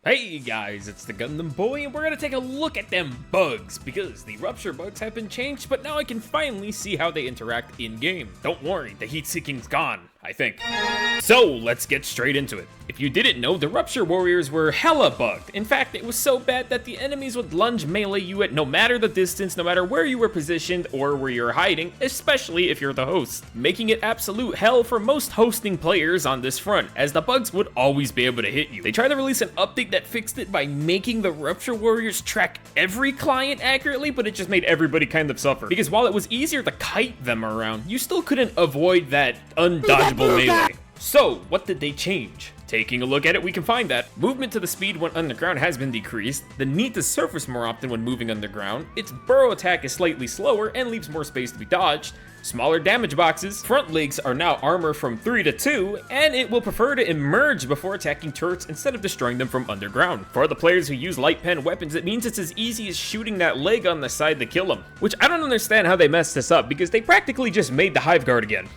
Hey guys, it's the Gundam Boy, and we're gonna take a look at them bugs, because the Rupture bugs have been changed, but now I can finally see how they interact in-game. Don't worry, the heat-seeking's gone, I think. So, let's get straight into it. If you didn't know, the Rupture warriors were hella bugged. In fact, it was so bad that the enemies would lunge melee you at no matter the distance, no matter where you were positioned or where you're hiding, especially if you're the host, making it absolute hell for most hosting players on this front, as the bugs would always be able to hit you. They tried to release an update that fixed it by making the Rupture warriors track every client accurately, but it just made everybody kind of suffer. Because while it was easier to kite them around, you still couldn't avoid that undodgeable melee. So, what did they change? Taking a look at it, we can find that movement to the speed when underground has been decreased, the need to surface more often when moving underground, its burrow attack is slightly slower and leaves more space to be dodged, smaller damage boxes, front legs are now armor from 3 to 2, and it will prefer to emerge before attacking turrets instead of destroying them from underground. For the players who use light pen weapons, it means it's as easy as shooting that leg on the side to kill them, which I don't understand how they messed this up, because they practically just made the hive guard again.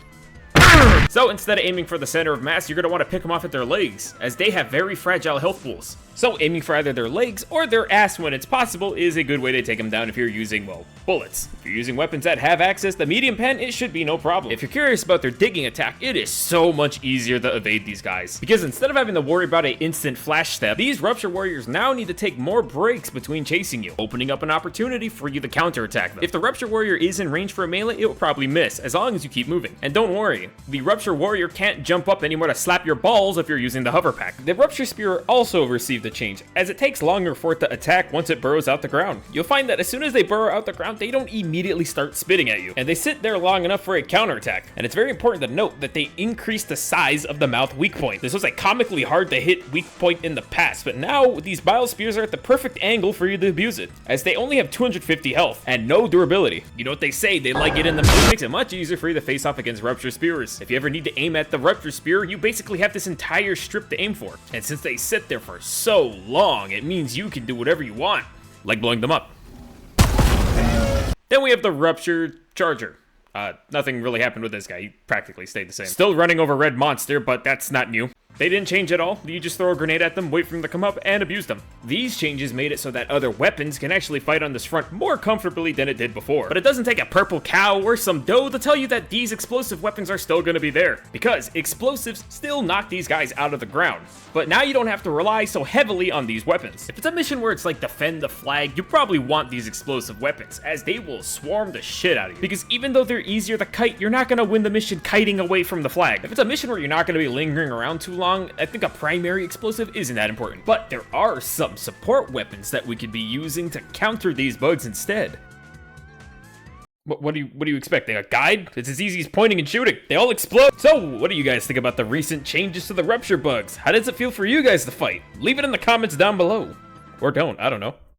So instead of aiming for the center of mass, you're going to want to pick them off at their legs, as they have very fragile health pools. So aiming for either their legs or their ass when it's possible is a good way to take them down if you're using, well, bullets. If you're using weapons that have access to medium pen, it should be no problem. If you're curious about their digging attack, it is so much easier to evade these guys, because instead of having to worry about an instant flash step, these Rupture warriors now need to take more breaks between chasing you, opening up an opportunity for you to counterattack them. If the Rupture warrior is in range for a melee, it will probably miss, as long as you keep moving. And don't worry, the Rupture warrior can't jump up anymore to slap your balls if you're using the hover pack. The Rupture spewer also received a change, as it takes longer for it to attack once it burrows out the ground. You'll find that as soon as they burrow out the ground, they don't immediately start spitting at you, and they sit there long enough for a counterattack. And it's very important to note that they increase the size of the mouth weak point. This was a comically hard to hit weak point in the past, but now these bile spears are at the perfect angle for you to abuse it, as they only have 250 health and no durability. You know what they say, they like it in the middle. It makes it much easier for you to face off against Rupture spears. If you ever need to aim at the Rupture spear, you basically have this entire strip to aim for. And since they sit there for so long, it means you can do whatever you want, like blowing them up. Then we have the Rupture Charger. Nothing really happened with this guy. He practically stayed the same. Still running over Red Monster, but that's not new. They didn't change at all. You just throw a grenade at them, wait for them to come up, and abuse them. These changes made it so that other weapons can actually fight on this front more comfortably than it did before. But it doesn't take a purple cow or some dough to tell you that these explosive weapons are still going to be there, because explosives still knock these guys out of the ground. But now you don't have to rely so heavily on these weapons. If it's a mission where it's like defend the flag, you probably want these explosive weapons, as they will swarm the shit out of you. Because even though they're easier to kite, you're not going to win the mission kiting away from the flag. If it's a mission where you're not going to be lingering around too long, I think a primary explosive isn't that important. But there are some support weapons that we could be using to counter these bugs instead. What do you expect? A guide? It's as easy as pointing and shooting. They all explode. So, what do you guys think about the recent changes to the Rupture bugs? How does it feel for you guys to fight? Leave it in the comments down below. Or don't, I don't know.